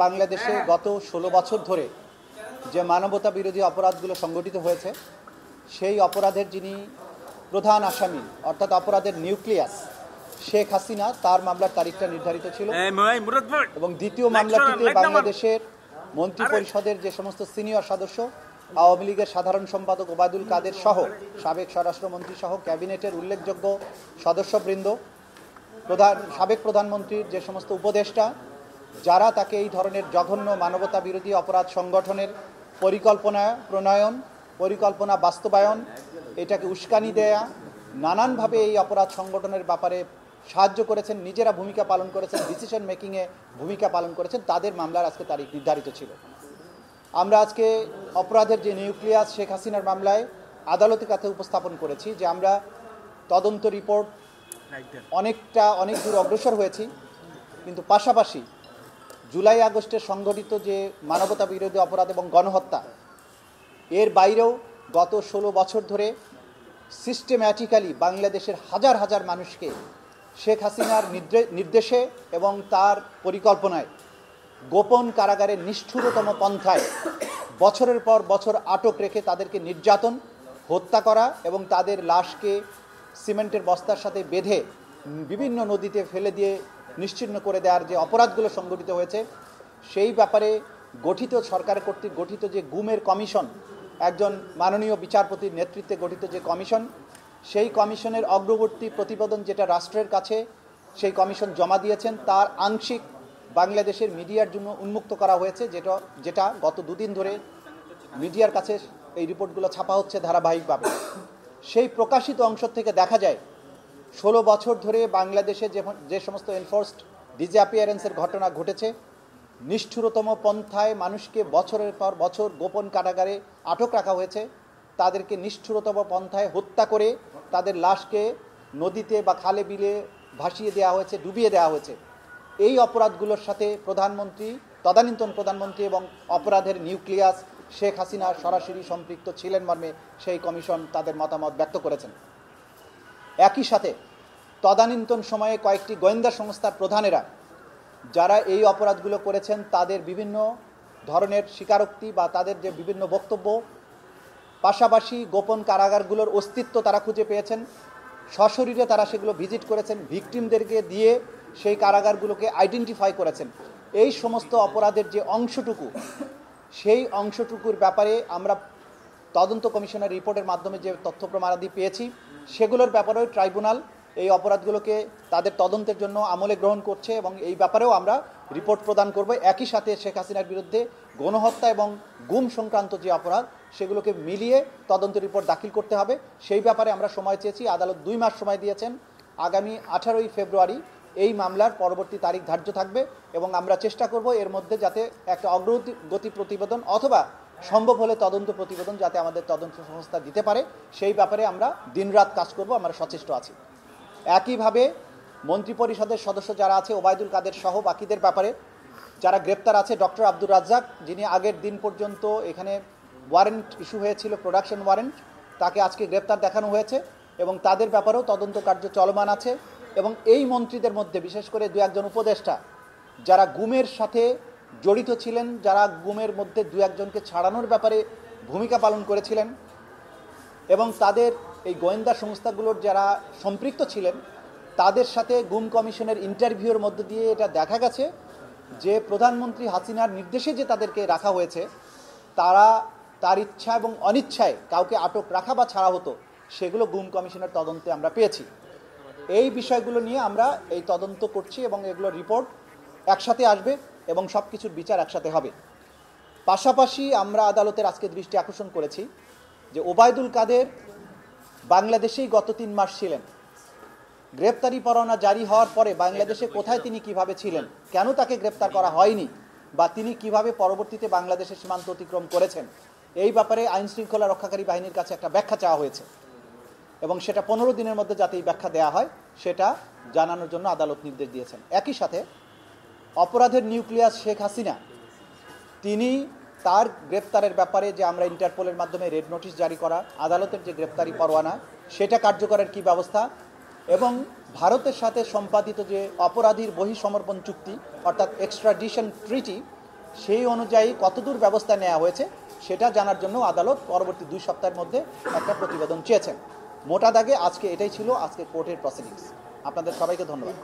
বাংলাদেশে গত ১৬ বছর ধরে যে মানবতা বিরোধী অপরাধগুলো সংগঠিত হয়েছে সেই অপরাধের যিনি প্রধান আসামি অর্থাৎ অপরাধের নিউক্লিয়াস শেখ হাসিনা তার মামলার তারিখটা নির্ধারিত ছিল এবং দ্বিতীয় মামলাটিতে বাংলাদেশের মন্ত্রিপরিষদের যে সমস্ত সিনিয়র সদস্য আওয়ামী লীগের সাধারণ সম্পাদক ওবায়দুল কাদের সহ সাবেক স্বরাষ্ট্রমন্ত্রী সহ ক্যাবিনেটের উল্লেখযোগ্য সদস্যবৃন্দ সাবেক প্রধানমন্ত্রীর যে সমস্ত উপদেষ্টা যারা তাকে এই ধরনের জঘন্য মানবতা বিরোধী অপরাধ সংগঠনের পরিকল্পনা প্রণয়ন পরিকল্পনা বাস্তবায়ন এটাকে উস্কানি দেয়া নানানভাবে এই অপরাধ সংগঠনের ব্যাপারে সাহায্য করেছেন নিজেরা ভূমিকা পালন করেছেন ডিসিশন মেকিংয়ে ভূমিকা পালন করেছেন তাদের মামলার আজকে তারিখ নির্ধারিত ছিল। আমরা আজকে অপরাধের যে নিউক্লিয়াস শেখ হাসিনার মামলায় আদালতের কাছে উপস্থাপন করেছি যে আমরা তদন্ত রিপোর্ট অনেক দূর অগ্রসর হয়েছি, কিন্তু পাশাপাশি জুলাই আগস্টের সংগঠিত যে মানবতা বিরোধী অপরাধ এবং গণহত্যা এর বাইরেও গত ১৬ বছর ধরে সিস্টেম্যাটিক্যালি বাংলাদেশের হাজার হাজার মানুষকে শেখ হাসিনার নির্দেশে এবং তার পরিকল্পনায় গোপন কারাগারের নিষ্ঠুরতম পন্থায় বছরের পর বছর আটক রেখে তাদেরকে নির্যাতন হত্যা করা এবং তাদের লাশকে সিমেন্টের বস্তার সাথে বেঁধে বিভিন্ন নদীতে ফেলে দিয়ে নিশ্চিহ্ন করে দেওয়ার যে অপরাধগুলো সংগঠিত হয়েছে সেই ব্যাপারে সরকার কর্তৃক গঠিত যে গুমের কমিশন, একজন মাননীয় বিচারপতির নেতৃত্বে গঠিত যে কমিশন, সেই কমিশনের অগ্রবর্তী প্রতিবেদন যেটা রাষ্ট্রের কাছে সেই কমিশন জমা দিয়েছেন তার আংশিক বাংলাদেশের মিডিয়ার জন্য উন্মুক্ত করা হয়েছে, যেটা গত দুদিন ধরে মিডিয়ার কাছে এই রিপোর্টগুলো ছাপা হচ্ছে ধারাবাহিকভাবে। সেই প্রকাশিত অংশ থেকে দেখা যায় ১৬ বছর ধরে বাংলাদেশে যে সমস্ত এনফোর্সড ডিসঅ্যাপিয়ারেন্সের ঘটনা ঘটেছে, নিষ্ঠুরতম পন্থায় মানুষকে বছরের পর বছর গোপন কারাগারে আটক রাখা হয়েছে, তাদেরকে নিষ্ঠুরতম পন্থায় হত্যা করে তাদের লাশকে নদীতে বা খালে বিলে ভাসিয়ে দেওয়া হয়েছে, ডুবিয়ে দেওয়া হয়েছে। এই অপরাধগুলোর সাথে তদানীন্তন প্রধানমন্ত্রী এবং অপরাধের নিউক্লিয়াস শেখ হাসিনা সরাসরি সম্পৃক্ত ছিলেন মর্মে সেই কমিশন তাদের মতামত ব্যক্ত করেছেন। একই সাথে তদানীন্তন সময়ে কয়েকটি গোয়েন্দা সংস্থার প্রধানেরা যারা এই অপরাধগুলো করেছেন তাদের বিভিন্ন ধরনের স্বীকারোক্তি বা তাদের যে বিভিন্ন বক্তব্য, পাশাপাশি গোপন কারাগারগুলোর অস্তিত্ব তারা খুঁজে পেয়েছেন, সশরীরে তারা সেগুলো ভিজিট করেছেন, ভিকটিমদেরকে দিয়ে সেই কারাগারগুলোকে আইডেন্টিফাই করেছেন। এই সমস্ত অপরাধের যে অংশটুকু সেই অংশটুকুর ব্যাপারে আমরা তদন্ত কমিশনের রিপোর্টের মাধ্যমে যে তথ্য প্রমাণাদি পেয়েছি সেগুলোর ব্যাপারেও ট্রাইব্যুনাল এই অপরাধগুলোকে তাদের তদন্তের জন্য আমলে গ্রহণ করছে এবং এই ব্যাপারেও আমরা রিপোর্ট প্রদান করব। একই সাথে শেখ হাসিনার বিরুদ্ধে গণহত্যা এবং গুম সংক্রান্ত যে অপরাধ সেগুলোকে মিলিয়ে তদন্ত রিপোর্ট দাখিল করতে হবে। সেই ব্যাপারে আমরা সময় চেয়েছি, আদালত ২ মাস সময় দিয়েছেন। আগামী ১৮ই ফেব্রুয়ারি এই মামলার পরবর্তী তারিখ ধার্য থাকবে এবং আমরা চেষ্টা করব এর মধ্যে যাতে একটা অগ্রগতি প্রতিবেদন অথবা সম্ভব হলে তদন্ত প্রতিবেদন যাতে আমাদের তদন্ত সংস্থা দিতে পারে সেই ব্যাপারে আমরা দিনরাত কাজ করব, আমরা সচেষ্ট আছি। একইভাবে মন্ত্রিপরিষদের সদস্য যারা আছে ওবায়দুল কাদের সহ বাকিদের ব্যাপারে যারা গ্রেপ্তার আছে, ডক্টর আব্দুর রাজ্জাক যিনি আগের দিন পর্যন্ত এখানে ওয়ারেন্ট ইস্যু হয়েছিল, প্রোডাকশন ওয়ারেন্ট, তাকে আজকে গ্রেপ্তার দেখানো হয়েছে এবং তাদের ব্যাপারেও তদন্ত কার্য চলমান আছে। এবং এই মন্ত্রীদের মধ্যে বিশেষ করে ২-১ উপদেষ্টা যারা গুমের সাথে জড়িত ছিলেন, যারা গুমের মধ্যে ২-১জনকে ছাড়ানোর ব্যাপারে ভূমিকা পালন করেছিলেন এবং তাদের এই গোয়েন্দা সংস্থাগুলোর যারা সম্পৃক্ত ছিলেন তাদের সাথে গুম কমিশনের ইন্টারভিউর মধ্য দিয়ে এটা দেখা গেছে যে প্রধানমন্ত্রী হাসিনার নির্দেশে যে তাদেরকে রাখা হয়েছে তার ইচ্ছা এবং অনিচ্ছায় কাউকে আটক রাখা বা ছাড়া হতো, সেগুলো গুম কমিশনের তদন্তে আমরা পেয়েছি। এই বিষয়গুলো নিয়ে আমরা এই তদন্ত করছি এবং এগুলো রিপোর্ট একসাথে আসবে এবং সব কিছুর বিচার একসাথে হবে। পাশাপাশি আমরা আদালতের আজকে দৃষ্টি আকর্ষণ করেছি যে ওবায়দুল কাদের বাংলাদেশেই গত ৩ মাস ছিলেন, গ্রেপ্তারি পরোয়ানা জারি হওয়ার পরে বাংলাদেশে কোথায় তিনি কিভাবে ছিলেন, কেন তাকে গ্রেপ্তার করা হয়নি বা তিনি কিভাবে পরবর্তীতে বাংলাদেশের সীমান্ত অতিক্রম করেছেন, এই ব্যাপারে আইন শৃঙ্খলা রক্ষাকারী বাহিনীর কাছে একটা ব্যাখ্যা চাওয়া হয়েছে এবং সেটা ১৫ দিনের মধ্যে যাতে এই ব্যাখ্যা দেওয়া হয় সেটা জানানোর জন্য আদালত নির্দেশ দিয়েছেন। একই সাথে অপরাধের নিউক্লিয়াস শেখ হাসিনা তিনি তার গ্রেপ্তারের ব্যাপারে যে আমরা ইন্টারপোলের মাধ্যমে রেড নোটিশ জারি করা, আদালতের যে গ্রেপ্তারি পরোয়ানা সেটা কার্যকরের কী ব্যবস্থা এবং ভারতের সাথে সম্পাদিত যে অপরাধীর বহিঃসমর্পণ চুক্তি অর্থাৎ এক্সট্রাডিশন ট্রিটি সেই অনুযায়ী কতদূর ব্যবস্থা নেওয়া হয়েছে সেটা জানার জন্য আদালত পরবর্তী 2 সপ্তাহের মধ্যে একটা প্রতিবেদন চেয়েছেন। মোটা দাগে আজকে এটাই ছিল আজকে কোর্টের প্রসিডিংস। আপনাদের সবাইকে ধন্যবাদ।